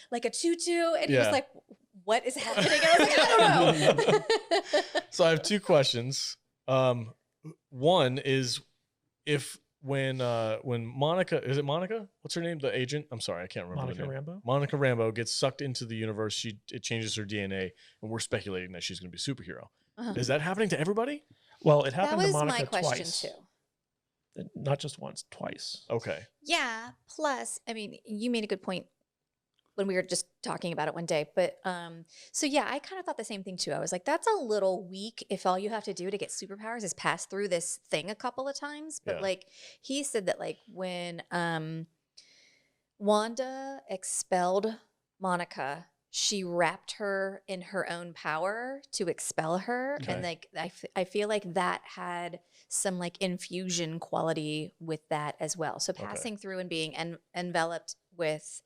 like a tutu and he Yeah. was like, what is happening? I was like, I don't know. So I have 2 questions. One is when Monica, is it Monica? What's her name? The agent? I'm sorry, I can't remember. Monica the name. Rambeau? Monica Rambeau gets sucked into the universe. It changes her DNA, and we're speculating that she's going to be a superhero. Is that happening to everybody? Well, it That happened to was Monica my question twice. too. Not just once, twice. Okay. Yeah. Plus, I mean, you made a good point when we were just talking about it one day. But so yeah, I kind of thought the same thing too. I was like, that's a little weak if all you have to do to get superpowers is pass through this thing a couple of times. But Yeah. like he said that like when Wanda expelled Monica, she wrapped her in her own power to expel her. Okay. And like I feel like that had some like infusion quality with that as well. So passing through and being enveloped with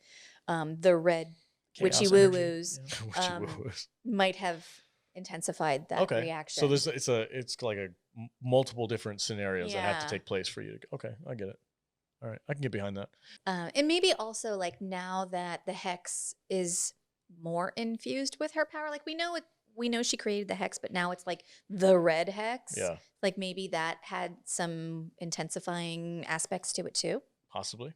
the red witchy Chaos woo energy. woos Yeah. might have intensified that Okay. reaction. So it's like a multiple different scenarios that have to Yeah. take place for you. Okay, I get it. All right, I can get behind that. And maybe also like now that the hex is more infused with her power, like we know she created the hex, but now it's like the red hex. Yeah, Like maybe that had some intensifying aspects to it too. possibly.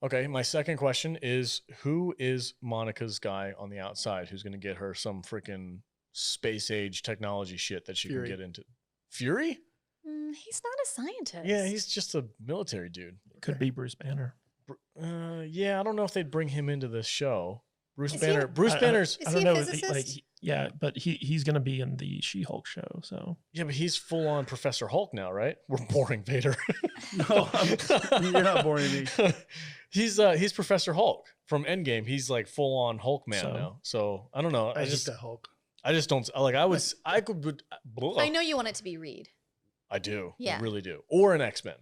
Okay, my second question is, who is Monica's guy on the outside who's going to get her some freaking space age technology shit that she Fury. can get into? Fury? He's not a scientist. Yeah, he's just a military dude. Could be Bruce Banner. Yeah, I don't know if they'd bring him into this show. Bruce Is he a- Banner. Bruce I- Banner's. Is I he don't a know. Like, physicist? yeah, but he's going to be in the She-Hulk show. So Yeah, but he's full on Professor Hulk now, right? We're boring Vader. No, you're not boring me. He's Professor Hulk from Endgame. He's like full on Hulk man So? now. So I don't know. I hate that Hulk. I just don't like. I could. I know you want it to be Reed. I do. Yeah. I really do. Or an X-Men,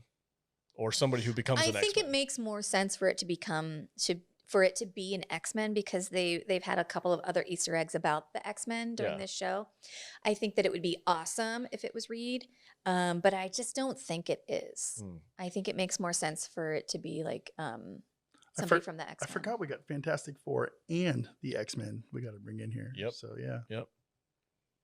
or somebody who becomes I an think X-Men. it makes more sense for it to be an X-Men because they've had a couple of other Easter eggs about the X-Men during Yeah. this show. I think that it would be awesome if it was Reed, but I just don't think it is. Hmm. I think it makes more sense for it to be like somebody for- from the I X-Men. forgot we got Fantastic Four and the X-Men we got to bring in here. Yep. So yeah. Yep.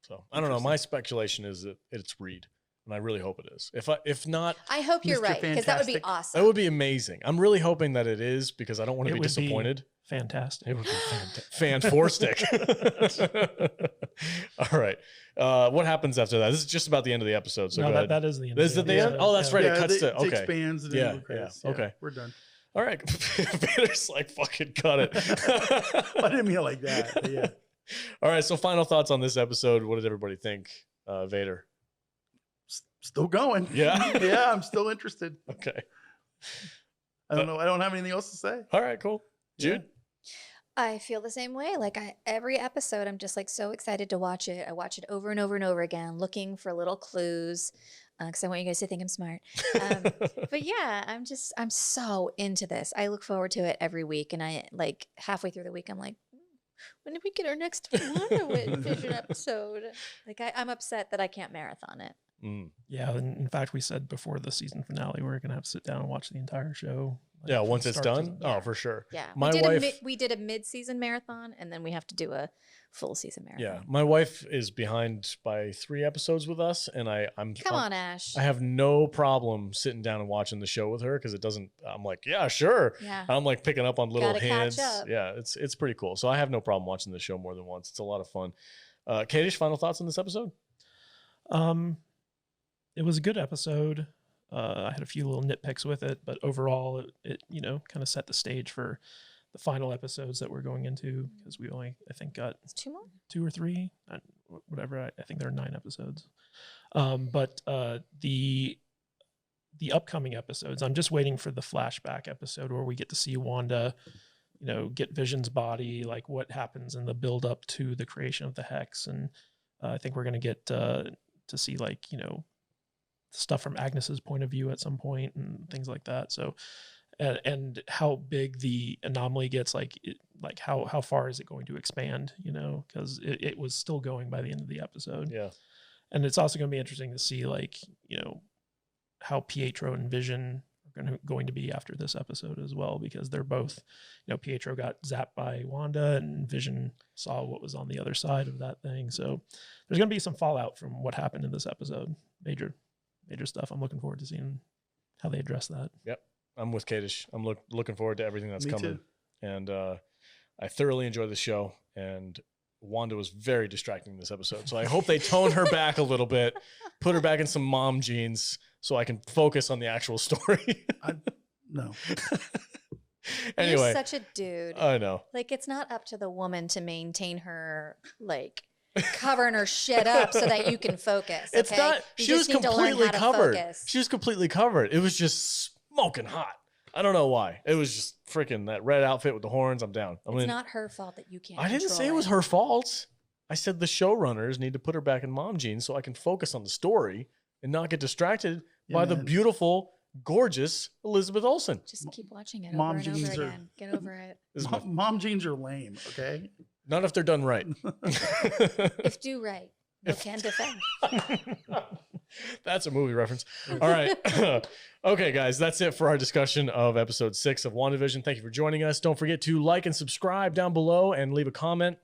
So I don't know. My speculation is that it's Reed, and I really hope it is. If not, I hope you're Mr. right because that would be Fantastic. awesome. that would be amazing. I'm really hoping that it is because I don't want to It be would be disappointed. fantastic. It would be fan four stick. All right. What happens after that? This is just about the end of the episode. So no, go ahead. that is the end. This is of the episode. end? Oh, that's right. It cuts it to okay. expands and Yeah, then credits. yeah, okay. We're done. All right. Vader's like fucking cut it. I didn't mean it like that. But yeah. All right. So final thoughts on this episode. What did everybody think? Vader. Still going. Yeah? Yeah, I'm still interested. Okay. I don't know. I don't have anything else to say. All right. Cool. Jude. I feel the same way. Like every episode, I'm just like so excited to watch it. I watch it over and over and over again, looking for little clues because I want you guys to think I'm smart. But yeah, I'm so into this. I look forward to it every week, and I like halfway through the week, I'm like, when did we get our next WandaVision episode? Like I'm upset that I can't marathon it. Mm. Yeah, and in fact, we said before the season finale, we're gonna have to sit down and watch the entire show. like, Yeah. from Once it's start to done. the- Oh, for sure. Yeah, My we wife- did a mid-season marathon, and then we have to do a full season marathon. Yeah. My wife is behind by 3 episodes with us, and I'm Come on, Ash. I have no problem sitting down and watching the show with her because it doesn't. I'm like, yeah, sure. Yeah. I'm like picking up on little Gotta catch hints. up. Yeah, it's pretty cool. So I have no problem watching the show more than once. It's a lot of fun. Kadish, final thoughts on this episode? It was a good episode. I had a few little nitpicks with it, but overall, it kind of set the stage for the final episodes that we're going into because we only, I think, got It's 2 more. 2 or 3, whatever. I think there are 9 episodes. But the upcoming episodes, I'm just waiting for the flashback episode where we get to see Wanda, get Vision's body, like what happens in the build up to the creation of the Hex. And I think we're going to get to see like, stuff from Agnes's point of view at some point and things like that. So, and how big the anomaly gets, like how far is it going to expand, because it was still going by the end of the episode. Yeah. And it's also going to be interesting to see how Pietro and Vision are going to be after this episode as well, because they're both, Pietro got zapped by Wanda and Vision saw what was on the other side of that thing. So there's going to be some fallout from what happened in this episode. Major stuff. I'm looking forward to seeing how they address that. Yep. I'm with Kadish. I'm looking forward to everything that's Me coming. too. And I thoroughly enjoy the show. And Wanda was very distracting this episode. So I hope they tone her back a little bit, put her back in some mom jeans so I can focus on the actual story. No. Anyway. You're such a dude. I know. Like, it's not up to the woman to maintain her, like, covering her shit up so that you can focus. It's okay? not. You She was just need to learn completely how to covered. focus. She was completely covered. It was just smoking hot. I don't know why. It was just freaking that red outfit with the horns. I'm down. It's not her fault that you can't. I didn't say it was her fault. I said the showrunners need to put her back in mom jeans so I can focus on the story and not get distracted by the beautiful, gorgeous Elizabeth Olsen. Just keep watching it Mom over and jeans over are- again. Get over it. Mom jeans are lame, okay? Not if they're done right. If do right, you can defend. That's a movie reference. All right. Okay, guys, that's it for our discussion of episode 6 of WandaVision. Thank you for joining us. Don't forget to like and subscribe down below and leave a comment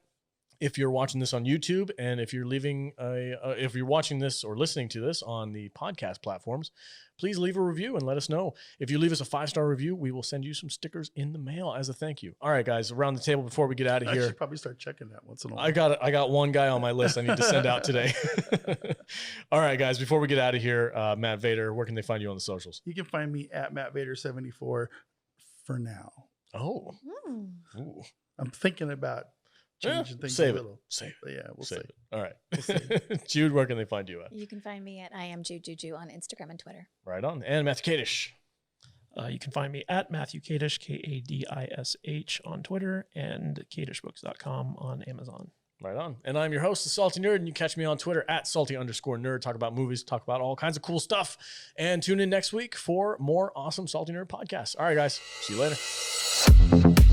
if you're watching this on YouTube, and if you're if you're watching this or listening to this on the podcast platforms, please leave a review and let us know. If you leave us a 5-star review, we will send you some stickers in the mail as a thank you. All right, guys, around the table before we get out of I here. should probably start checking that once in a while. I got one guy on my list I need to send out today. All right, guys, before we get out of here, Matt Vader, where can they find you on the socials? You can find me at MattVader74 for now. Oh, Hmm. ooh. I'm thinking about changing things save a it. little. Save it. But yeah, we'll Save see. it. All right. We'll see. Jude, where can they find you at? You can find me at I am Juju on Instagram and Twitter. Right on. And Matthew Kadish. You can find me at Matthew Kadish, Kadish on Twitter, and kadishbooks.com on Amazon. Right on. And I'm your host, the Salty Nerd, and you catch me on Twitter at salty_nerd. Talk about movies, talk about all kinds of cool stuff. And tune in next week for more awesome Salty Nerd podcasts. All right, guys. See you later.